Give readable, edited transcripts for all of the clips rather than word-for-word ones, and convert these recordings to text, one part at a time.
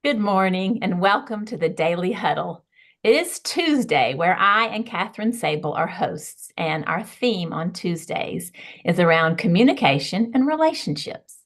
Good morning and welcome to the Daily Huddle. It is Tuesday, where I and Kathryn Sabol are hosts, and our theme on Tuesdays is around communication and relationships.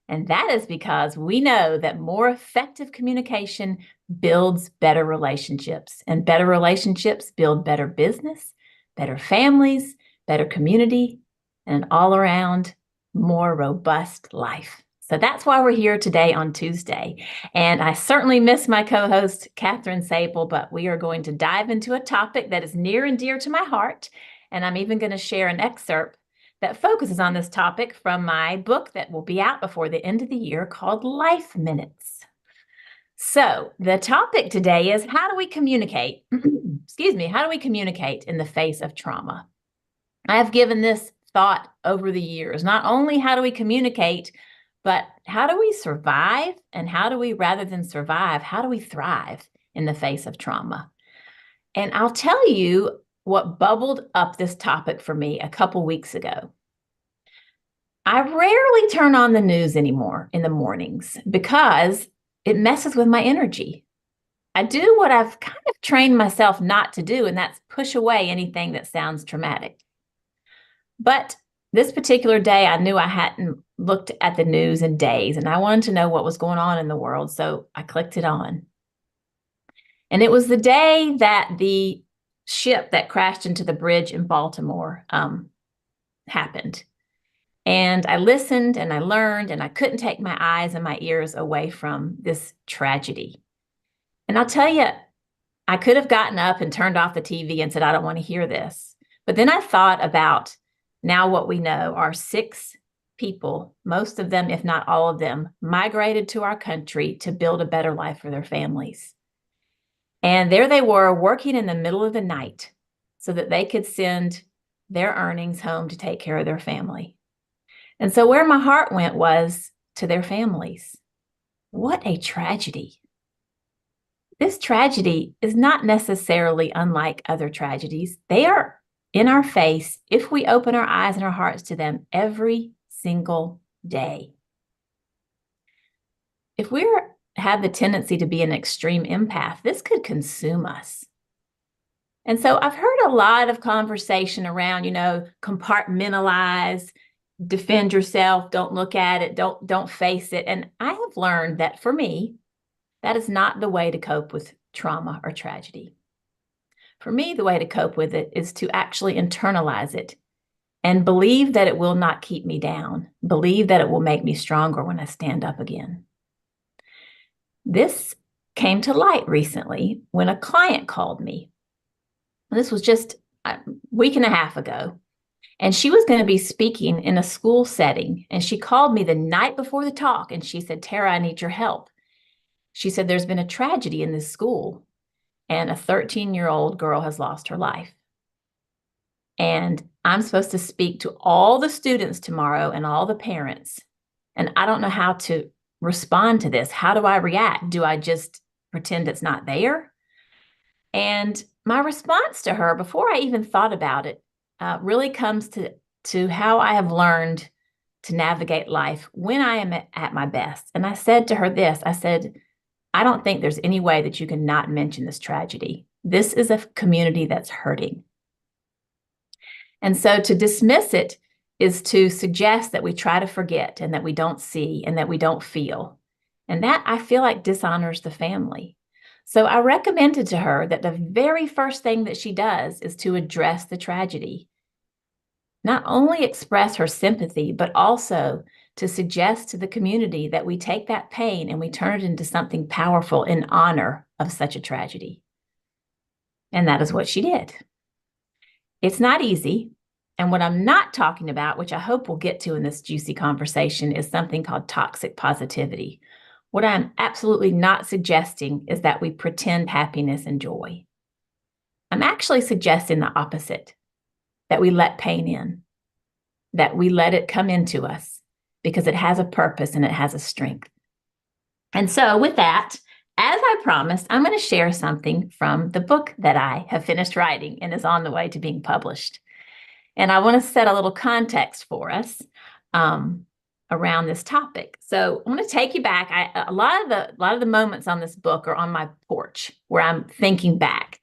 And that is because we know that more effective communication builds better relationships, and better relationships build better business, better families, better community, and an all-around more robust life. So that's why we're here today on Tuesday. And I certainly miss my co-host, Kathryn Sabol, but we are going to dive into a topic that is near and dear to my heart. And I'm even going to share an excerpt that focuses on this topic from my book that will be out before the end of the year called Life Minutes. So the topic today is, how do we communicate? How do we communicate in the face of trauma? I have given this thought over the years. Not only how do we communicate, but how do we survive? And how do we, rather than survive, how do we thrive in the face of trauma? And I'll tell you what bubbled up this topic for me a couple weeks ago. I rarely turn on the news anymore in the mornings because it messes with my energy. I do what I've kind of trained myself not to do, and that's push away anything that sounds traumatic. But this particular day, I knew I hadn't looked at the news in days, and I wanted to know what was going on in the world, so I clicked it on. And it was the day that the ship that crashed into the bridge in Baltimore happened. And I listened and I learned, and I couldn't take my eyes and my ears away from this tragedy. And I'll tell you, I could have gotten up and turned off the TV and said, I don't want to hear this. But then I thought about now what we know are 6 people, most of them, if not all of them, migrated to our country to build a better life for their families. And there they were, working in the middle of the night so that they could send their earnings home to take care of their family. And so where my heart went was to their families. What a tragedy. This tragedy is not necessarily unlike other tragedies. They are in our face if we open our eyes and our hearts to them every single day. If we have the tendency to be an extreme empath, this could consume us. And so I've heard a lot of conversation around, compartmentalize, defend yourself, don't look at it, don't face it. And I have learned that for me, that is not the way to cope with trauma or tragedy. For me, the way to cope with it is to actually internalize it and believe that it will not keep me down, believe that it will make me stronger when I stand up again. This came to light recently when a client called me. This was just a week and a half ago. And she was going to be speaking in a school setting. And she called me the night before the talk. And she said, Tara, I need your help. She said, there's been a tragedy in this school. And a 13-year-old girl has lost her life. And I'm supposed to speak to all the students tomorrow and all the parents. And I don't know how to respond to this. How do I react? Do I just pretend it's not there? And my response to her, before I even thought about it, really comes to how I have learned to navigate life when I am at my best. And I said to her this, I said, I don't think there's any way that you can not mention this tragedy. This is a community that's hurting. And so to dismiss it is to suggest that we try to forget and that we don't see and that we don't feel. And that, I feel like, dishonors the family. So I recommended to her that the very first thing that she does is to address the tragedy. Not only express her sympathy, but also to suggest to the community that we take that pain and we turn it into something powerful in honor of such a tragedy. And that is what she did. It's not easy. And what I'm not talking about, which I hope we'll get to in this juicy conversation, is something called toxic positivity. What I'm absolutely not suggesting is that we pretend happiness and joy. I'm actually suggesting the opposite, that we let pain in, that we let it come into us because it has a purpose and it has a strength. And so, with that, as I promised, I'm going to share something from the book that I have finished writing and is on the way to being published. And I want to set a little context for us around this topic. So I want to take you back. A lot of the moments on this book are on my porch where I'm thinking back.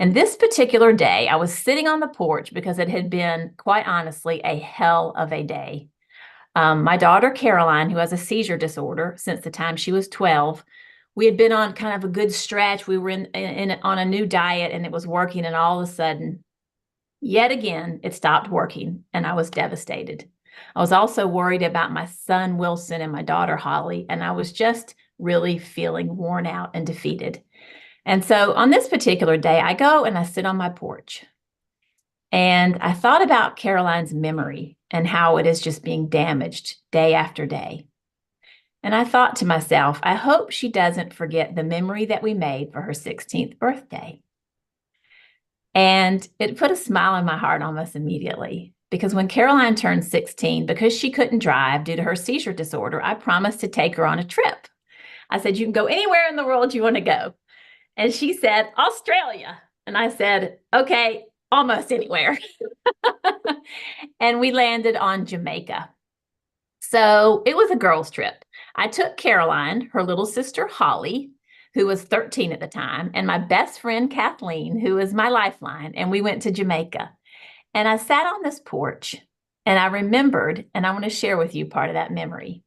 And this particular day, I was sitting on the porch because it had been, quite honestly, a hell of a day. My daughter, Caroline, who has a seizure disorder since the time she was 12, we had been on kind of a good stretch. We were on a new diet and it was working. And all of a sudden, yet again, it stopped working and I was devastated. I was also worried about my son, Wilson, and my daughter, Holly, and I was just really feeling worn out and defeated. And so on this particular day, I go and I sit on my porch. And I thought about Caroline's memory and how it is just being damaged day after day. And I thought to myself, I hope she doesn't forget the memory that we made for her 16th birthday. And it put a smile on my heart almost immediately, because when Caroline turned 16, because she couldn't drive due to her seizure disorder, I promised to take her on a trip. I said, you can go anywhere in the world you want to go. And she said, Australia. And I said, okay, almost anywhere. And we landed on Jamaica. So it was a girls' trip. I took Caroline, her little sister, Holly, who was 13 at the time, and my best friend, Kathleen, who is my lifeline, and we went to Jamaica. And I sat on this porch, and I remembered, and I want to share with you part of that memory.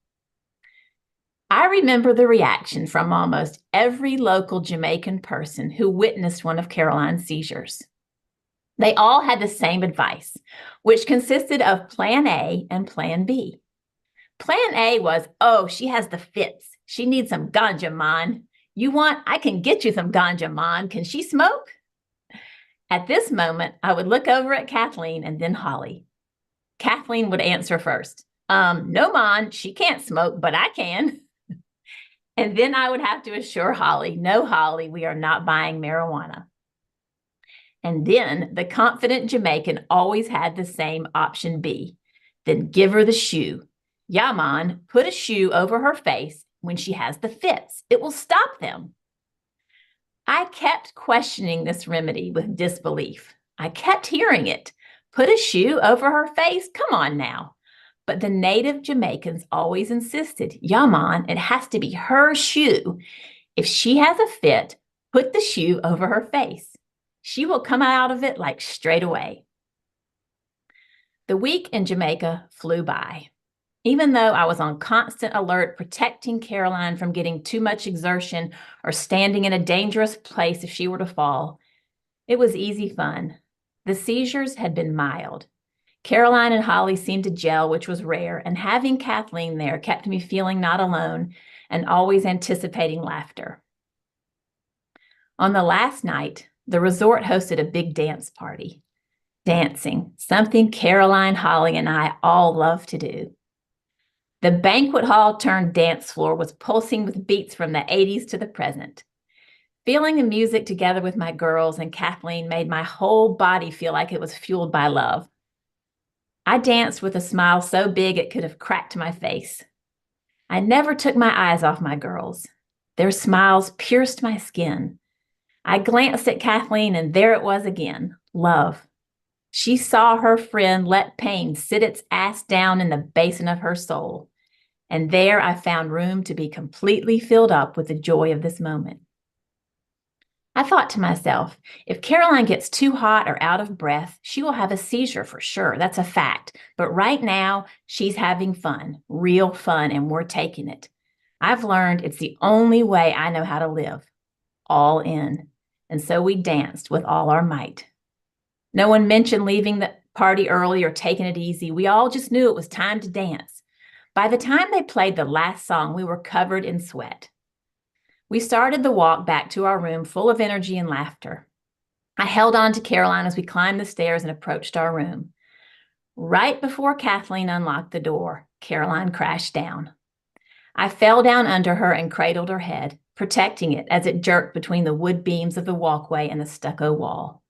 I remember the reaction from almost every local Jamaican person who witnessed one of Caroline's seizures. They all had the same advice, which consisted of Plan A and Plan B. Plan A was, oh, she has the fits. She needs some ganja, man. I can get you some ganja, man. Can she smoke? At this moment, I would look over at Kathleen and then Holly. Kathleen would answer first. No, man, she can't smoke, but I can. And then I would have to assure Holly, no, Holly, we are not buying marijuana. And then the confident Jamaican always had the same option B. Then give her the shoe. Yeah, man, put a shoe over her face when she has the fits. It will stop them. I kept questioning this remedy with disbelief. I kept hearing it. Put a shoe over her face? Come on now. But the native Jamaicans always insisted, yeah, man, it has to be her shoe. If she has a fit, put the shoe over her face. She will come out of it like straight away. The week in Jamaica flew by. Even though I was on constant alert, protecting Caroline from getting too much exertion or standing in a dangerous place if she were to fall, it was easy fun. The seizures had been mild. Caroline and Holly seemed to gel, which was rare, and having Kathleen there kept me feeling not alone and always anticipating laughter. On the last night, the resort hosted a big dance party. Dancing, something Caroline, Holly, and I all love to do. The banquet hall turned dance floor was pulsing with beats from the 80s to the present. Feeling the music together with my girls and Kathleen made my whole body feel like it was fueled by love. I danced with a smile so big it could have cracked my face. I never took my eyes off my girls. Their smiles pierced my skin. I glanced at Kathleen and there it was again, love. She saw her friend let pain sit its ass down in the basin of her soul. And there I found room to be completely filled up with the joy of this moment. I thought to myself, if Caroline gets too hot or out of breath, she will have a seizure for sure. That's a fact. But right now, she's having fun, real fun, and we're taking it. I've learned it's the only way I know how to live, all in. And so we danced with all our might. No one mentioned leaving the party early or taking it easy. We all just knew it was time to dance. By the time they played the last song, we were covered in sweat. We started the walk back to our room full of energy and laughter. I held on to Caroline as we climbed the stairs and approached our room. Right before Kathleen unlocked the door, Caroline crashed down. I fell down under her and cradled her head, protecting it as it jerked between the wood beams of the walkway and the stucco wall.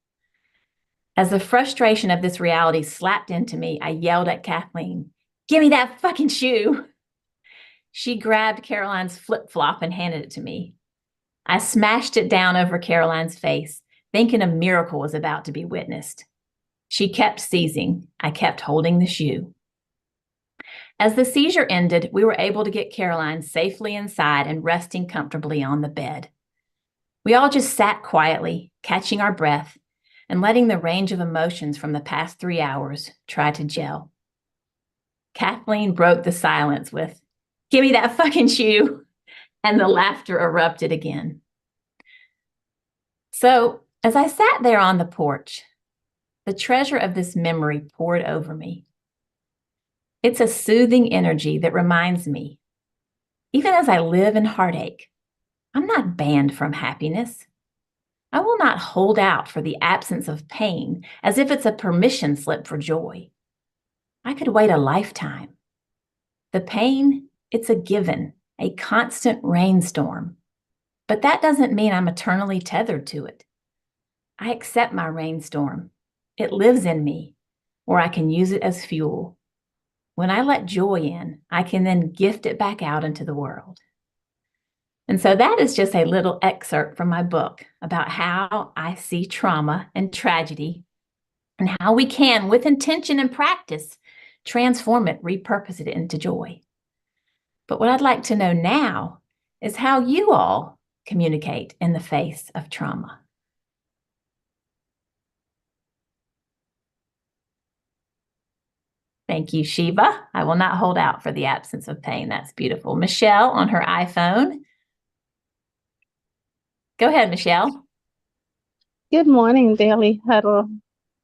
As the frustration of this reality slapped into me, I yelled at Kathleen, "Give me that fucking shoe." She grabbed Caroline's flip-flop and handed it to me. I smashed it down over Caroline's face, thinking a miracle was about to be witnessed. She kept seizing. I kept holding the shoe. As the seizure ended, we were able to get Caroline safely inside and resting comfortably on the bed. We all just sat quietly, catching our breath, and letting the range of emotions from the past 3 hours try to gel. Kathleen broke the silence with, "Give me that fucking shoe," and the laughter erupted again. So, as I sat there on the porch, the treasure of this memory poured over me. It's a soothing energy that reminds me, even as I live in heartache, I'm not banned from happiness. I will not hold out for the absence of pain as if it's a permission slip for joy. I could wait a lifetime. The pain, it's a given, a constant rainstorm. But that doesn't mean I'm eternally tethered to it. I accept my rainstorm. It lives in me, or I can use it as fuel. When I let joy in, I can then gift it back out into the world. And so that is just a little excerpt from my book about how I see trauma and tragedy and how we can, with intention and practice, transform it, repurpose it into joy. But what I'd like to know now is how you all communicate in the face of trauma. Thank you, Shiva. I will not hold out for the absence of pain. That's beautiful. Michelle on her iPhone. Go ahead, Michelle. Good morning, Daily Huddle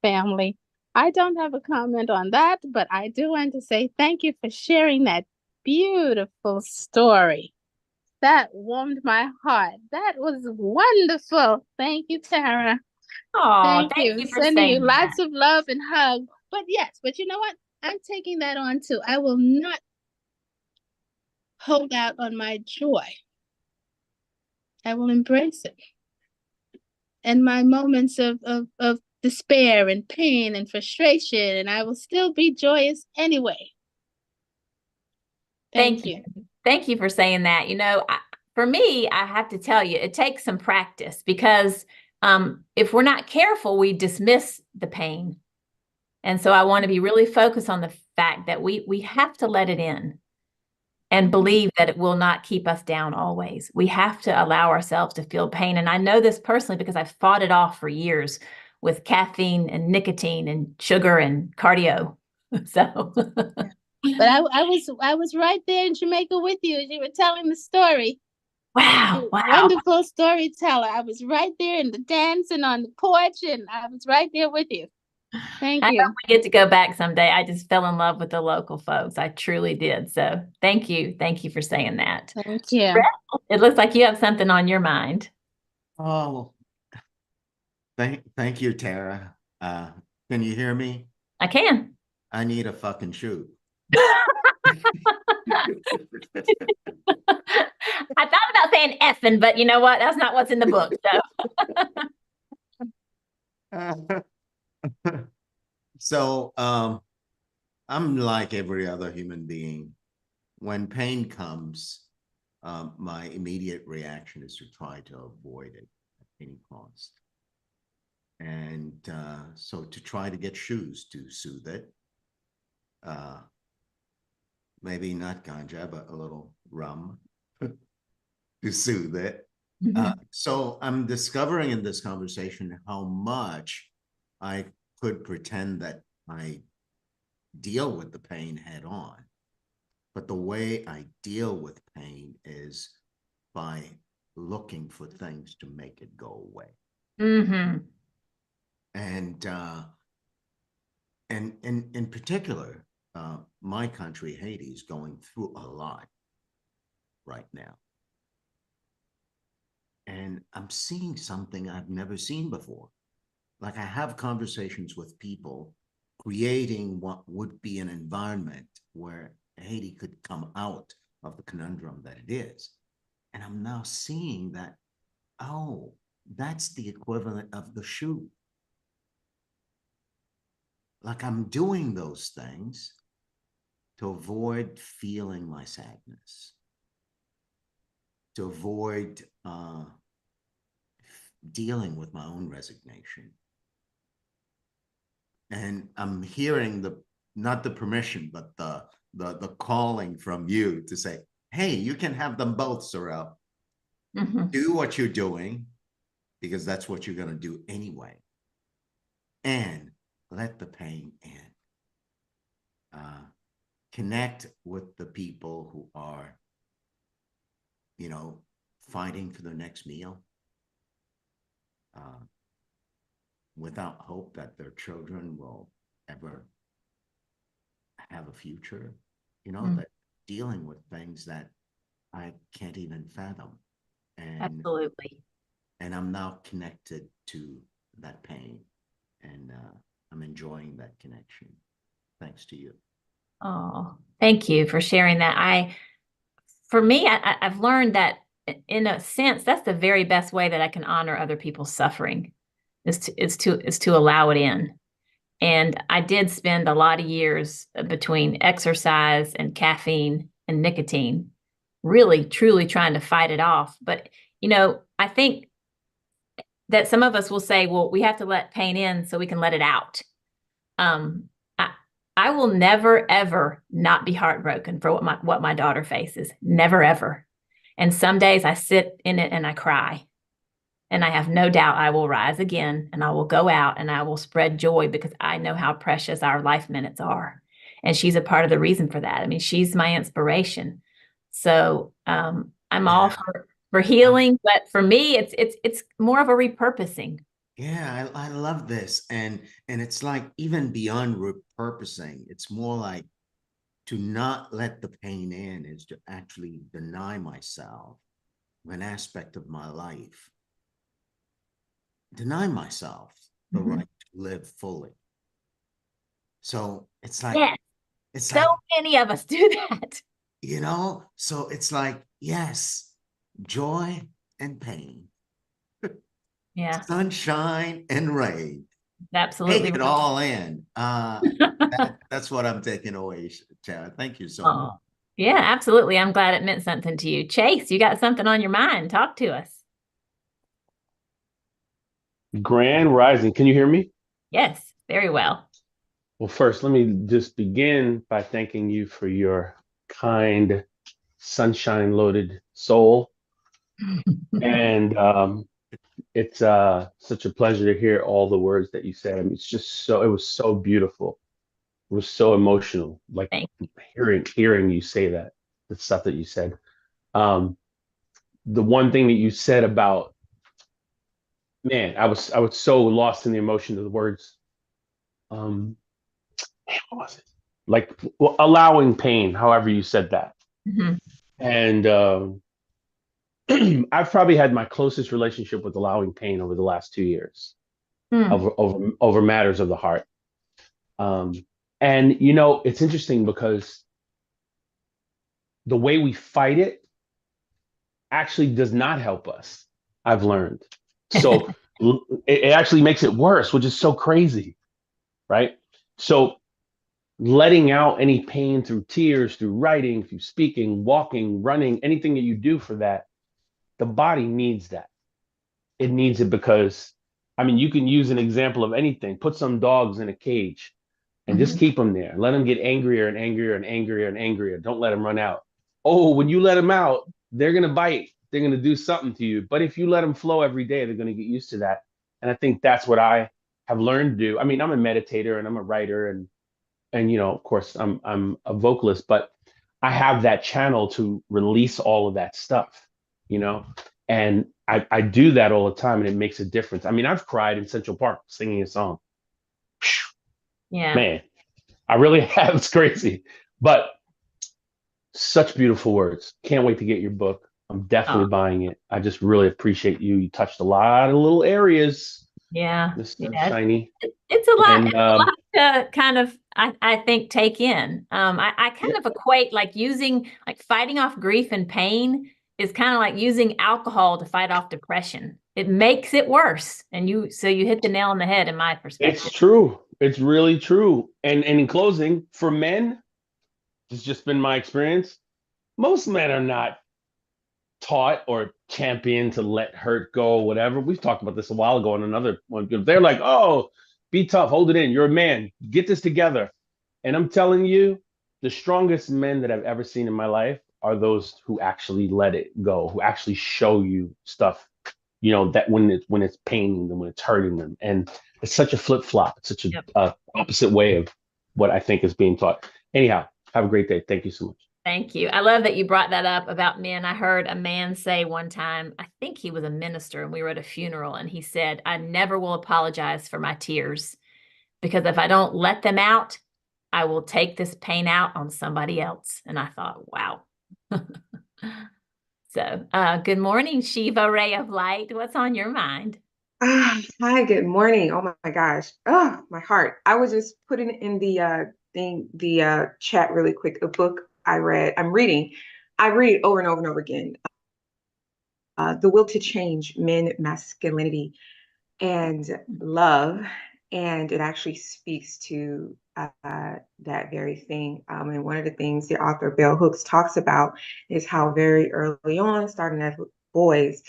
family. I don't have a comment on that, but I do want to say thank you for sharing that beautiful story. That warmed my heart. That was wonderful. Thank you, Tara. Oh, Thank thank you. you for Sending you saying that. lots of love and hug. But yes, but you know what? I'm taking that on too. I will not hold out on my joy. I will embrace it. And my moments of despair and pain and frustration, and I will still be joyous anyway. Thank you. Thank you for saying that. For me, I have to tell you, it takes some practice because if we're not careful, we dismiss the pain. And so I want to be really focused on the fact that we have to let it in and believe that it will not keep us down always. We have to allow ourselves to feel pain. And I know this personally because I've fought it off for years with caffeine and nicotine and sugar and cardio. So But I was right there in Jamaica with you as you were telling the story. wow. Wonderful storyteller. I was right there in the dancing on the porch, and I was right there with you. Thank I you. hope we get to go back someday. I just fell in love with the local folks. I truly did. So thank you. Thank you for saying that. Thank you. Brett, it looks like you have something on your mind. Oh, thank you, Tara. Can you hear me? I can. I need a fucking shoe. I thought about saying effing, but you know what? That's not what's in the book. So, I'm like every other human being. When pain comes, my immediate reaction is to try to avoid it at any cost. And so to try to get shoes to soothe it, maybe not ganja, but a little rum to soothe it. So I'm discovering in this conversation how much I could pretend that I deal with the pain head on. But the way I deal with pain is by looking for things to make it go away. Mm-hmm. And in particular, my country, Haiti, is going through a lot right now. And I'm seeing something I've never seen before. Like I have conversations with people creating what would be an environment where Haiti could come out of the conundrum that it is. And I'm now seeing that, oh, that's the equivalent of the shoe. like I'm doing those things to avoid feeling my sadness, to avoid dealing with my own resignation. And I'm hearing not the permission, but the calling from you to say, hey, you can have them both, Sorrel. Do what you're doing, because that's what you're going to do anyway. And let the pain in. Connect with the people who are, fighting for their next meal, without hope that their children will ever have a future, that dealing with things that I can't even fathom. And Absolutely. And I'm now connected to that pain, and I'm enjoying that connection. Thanks to you. Oh, thank you for sharing that. For me, I've learned that in a sense, that's the very best way that I can honor other people's suffering is to allow it in. And I did spend a lot of years between exercise and caffeine and nicotine, really, truly trying to fight it off. But, I think that some of us will say, well, we have to let pain in so we can let it out. I will never, ever not be heartbroken for what my daughter faces. Never, ever. And some days I sit in it and I cry. And I have no doubt I will rise again and I will go out and I will spread joy because I know how precious our life minutes are. And she's a part of the reason for that. I mean, she's my inspiration. So I'm all for healing, but for me, it's more of a repurposing. Yeah, I love this. And it's like even beyond repurposing, it's more like to not let the pain in is to actually deny myself an aspect of my life. Deny myself the right to live fully. So it's like, yes. It's so like, many of us do that. So it's like, yes, joy and pain. Yeah. Sunshine and rain. Absolutely Take it right. all in. That's what I'm taking away, Tara. Thank you so much. Yeah, absolutely. I'm glad it meant something to you. Chase, you got something on your mind. Talk to us. Grand Rising. Can you hear me? Yes, very well. Well, first, let me just begin by thanking you for your kind, sunshine-loaded soul. And it's such a pleasure to hear all the words that you said. I mean, it was so beautiful. It was so emotional, like hearing you say that, the stuff that you said. The one thing that you said about, man, I was so lost in the emotion of the words. What was it? Like allowing pain, however you said that. And I've probably had my closest relationship with allowing pain over the last 2 years over matters of the heart. And it's interesting because the way we fight it actually does not help us. I've learned. So it actually makes it worse, which is so crazy, right? So letting out any pain through tears, through writing, through speaking, walking, running, anything that you do for that, the body needs that. It needs it because, I mean, you can use an example of anything. Put some dogs in a cage and just keep them there. Let them get angrier and angrier and angrier and angrier. Don't let them run out. Oh, when you let them out, they're going to bite. They're going to do something to you. But if you let them flow every day, they're going to get used to that. And I think that's what I have learned to do. I mean, I'm a meditator and I'm a writer and of course I'm a vocalist, but I have that channel to release all of that stuff, and I do that all the time and it makes a difference. I mean, I've cried in Central Park singing a song. Yeah. Man, I really have. It's crazy, but such beautiful words. Can't wait to get your book. I'm definitely buying it. I just really appreciate you. You touched a lot of little areas. Yeah. Mr. Shiny. It's a lot. It's a lot to kind of, I think, take in. I kind of equate like fighting off grief and pain is kind of like using alcohol to fight off depression. It makes it worse. So you hit the nail on the head in my perspective. It's true. It's really true. And in closing, for men, it's just been my experience. Most men are not taught or championed to let hurt go or whatever. We've talked about this a while ago in another one. They're like, oh, be tough, hold it in. You're a man. Get this together. And I'm telling you, the strongest men that I've ever seen in my life are those who actually let it go, who actually show you stuff, that when it's paining them, when it's hurting them. And it's such a flip flop. It's such Yep. a opposite way of what I think is being taught. Anyhow, have a great day. Thank you so much. Thank you. I love that you brought that up about men. I heard a man say one time, I think he was a minister, and we were at a funeral, and he said, I never will apologize for my tears, because if I don't let them out, I will take this pain out on somebody else. And I thought, wow. So, good morning, Shiva, ray of light. What's on your mind? Hi, good morning. Oh my gosh. Oh, my heart. I was just putting in the chat really quick, a book I'm reading. I read over and over and over again. The Will to Change Men, Masculinity, and Love. And it actually speaks to that very thing. And one of the things the author Bell Hooks talks about is how very early on, starting as boys,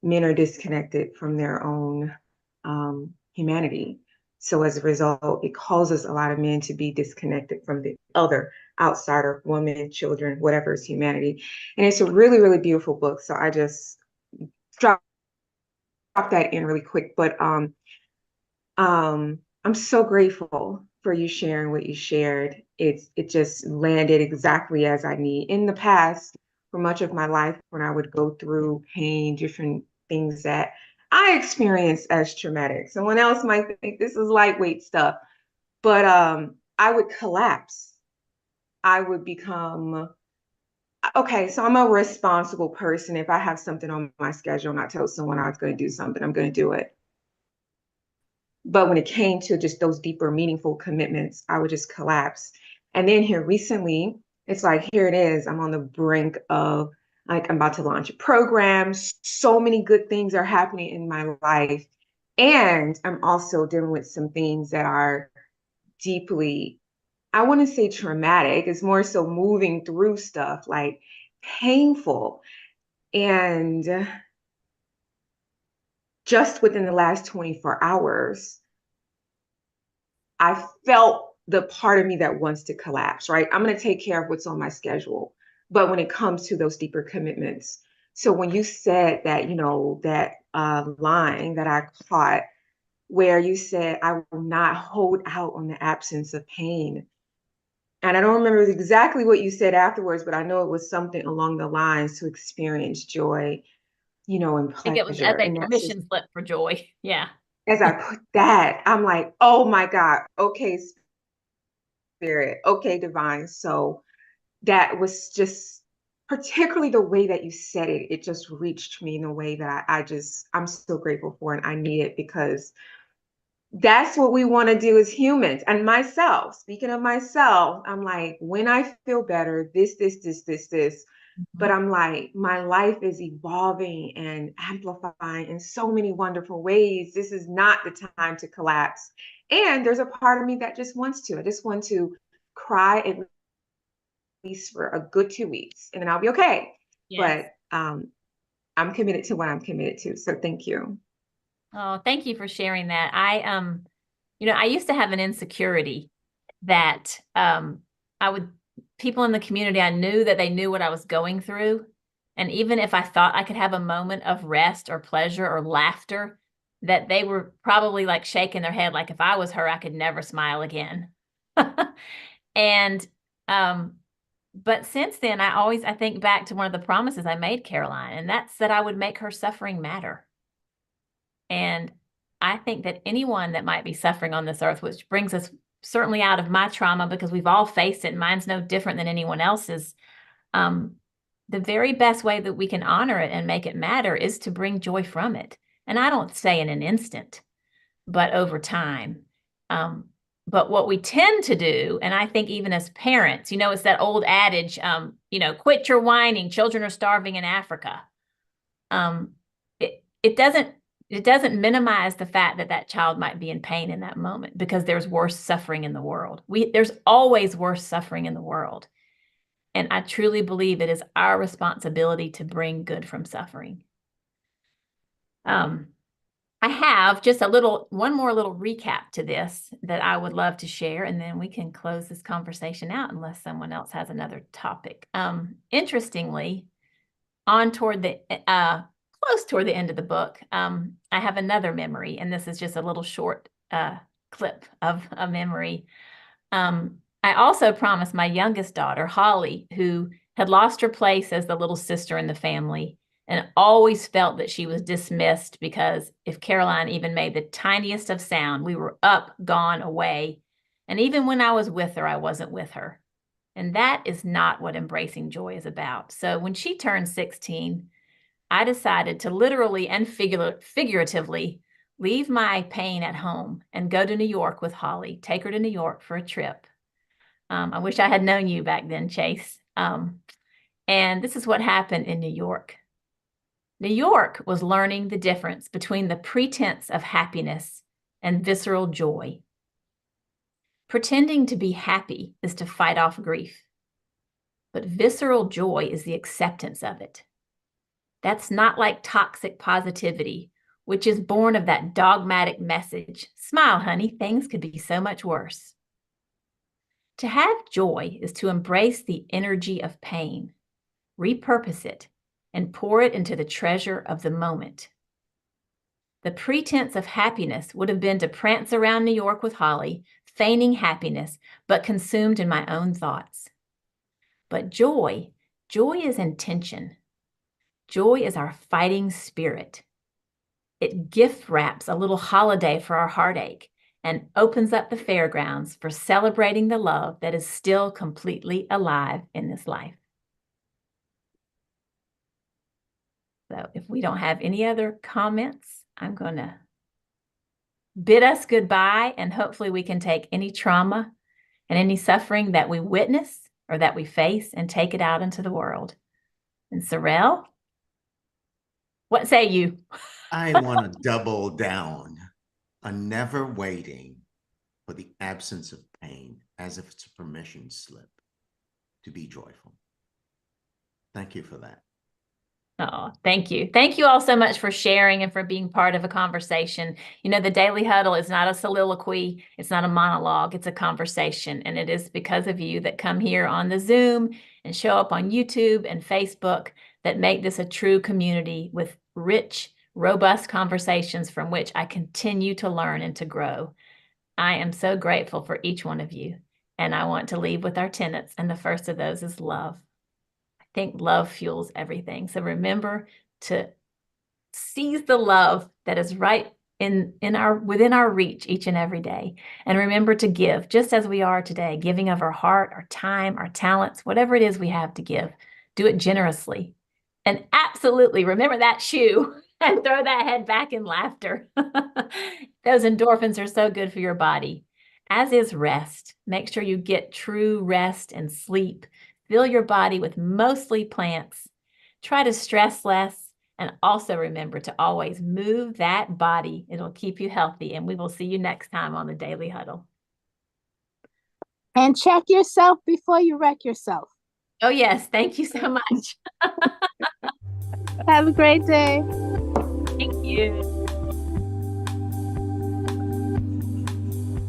men are disconnected from their own humanity. So as a result, it causes a lot of men to be disconnected from the other outsider, woman, children, whatever is humanity. And it's a really, really beautiful book. So I just dropped that in really quick. But I'm so grateful for you sharing what you shared. It just landed exactly as I need. In the past, for much of my life, when I would go through pain, different things that I experienced as traumatic. Someone else might think this is lightweight stuff, but I would collapse. I would become okay. So I'm a responsible person. If I have something on my schedule and I told someone I was going to do something, I'm going to do it. But when it came to just those deeper, meaningful commitments, I would just collapse. And then here recently, it's like, here it is. I'm on the brink of, like, I'm about to launch a program. So many good things are happening in my life. And I'm also dealing with some things that are deeply, I want to say traumatic. It's more so moving through stuff like painful. And just within the last 24 hours, I felt the part of me that wants to collapse, right? I'm going to take care of what's on my schedule. But when it comes to those deeper commitments, so when you said that, that line that I caught where you said, I will not hold out on the absence of pain. And I don't remember exactly what you said afterwards, but I know it was something along the lines to experience joy, and I think it was as pleasure. a And that's just, permission slip for joy. Yeah. as I put that, I'm like, oh my God, okay, spirit, okay, divine. So that was just particularly the way that you said it. It just reached me in a way that I'm so grateful for, and I need it because that's what we want to do as humans. And myself, speaking of myself, I'm like, when I feel better, this. But I'm like, my life is evolving and amplifying in so many wonderful ways. This is not the time to collapse. And there's a part of me that just wants to. I just want to cry at least for a good 2 weeks, and then I'll be okay. Yes. But I'm committed to what I'm committed to. So thank you. Oh, thank you for sharing that. I used to have an insecurity that people in the community, I knew that they knew what I was going through. And even if I thought I could have a moment of rest or pleasure or laughter, that they were probably like shaking their head, like if I was her, I could never smile again. And but since then, I think back to one of the promises I made Caroline, and that's that I would make her suffering matter. And I think that anyone that might be suffering on this earth, which brings us certainly out of my trauma because we've all faced it, and mine's no different than anyone else's, the very best way that we can honor it and make it matter is to bring joy from it. And I don't say in an instant, but over time. But what we tend to do, and I think even as parents, it's that old adage, quit your whining, children are starving in Africa. It doesn't It doesn't minimize the fact that that child might be in pain in that moment, because there's worse suffering in the world. There's always worse suffering in the world. And I truly believe it is our responsibility to bring good from suffering. I have just one more little recap to this that I would love to share, and then we can close this conversation out unless someone else has another topic. Interestingly, close toward the end of the book, I have another memory, and this is just a little short clip of a memory. I also promised my youngest daughter, Holly, who had lost her place as the little sister in the family and always felt that she was dismissed because if Caroline even made the tiniest of sound, we were up, gone, away. And even when I was with her, I wasn't with her. And that is not what embracing joy is about. So when she turned 16, I decided to literally and figuratively leave my pain at home and go to New York with Holly, take her to New York for a trip. I wish I had known you back then, Chase. And this is what happened in New York. New York was learning the difference between the pretense of happiness and visceral joy. Pretending to be happy is to fight off grief, but visceral joy is the acceptance of it. That's not like toxic positivity, which is born of that dogmatic message, smile, honey, things could be so much worse. To have joy is to embrace the energy of pain, repurpose it, and pour it into the treasure of the moment. The pretense of happiness would have been to prance around New York with Holly, feigning happiness, but consumed in my own thoughts. But joy is intention. Joy is our fighting spirit. It gift wraps a little holiday for our heartache and opens up the fairgrounds for celebrating the love that is still completely alive in this life. So if we don't have any other comments, I'm going to bid us goodbye, and hopefully we can take any trauma and any suffering that we witness or that we face and take it out into the world. And Sorrel, what say you? I want to double down on never waiting for the absence of pain as if it's a permission slip to be joyful. Thank you for that. Oh, thank you. Thank you all so much for sharing and for being part of a conversation. You know, the Daily Huddle is not a soliloquy. It's not a monologue. It's a conversation. And it is because of you that come here on the Zoom and show up on YouTube and Facebook that make this a true community with rich, robust conversations from which I continue to learn and to grow. I am so grateful for each one of you. And I want to leave with our tenets. And the first of those is love. I think love fuels everything. So remember to seize the love that is right within our reach each and every day. And remember to give, just as we are today, giving of our heart, our time, our talents, whatever it is we have to give. Do it generously. And absolutely remember that shoe and throw that head back in laughter. Those endorphins are so good for your body, as is rest. Make sure you get true rest and sleep. Fill your body with mostly plants. Try to stress less. And also remember to always move that body. It'll keep you healthy. And we will see you next time on the Daily Huddle. And check yourself before you wreck yourself. Oh, yes. Thank you so much. Have a great day. Thank you.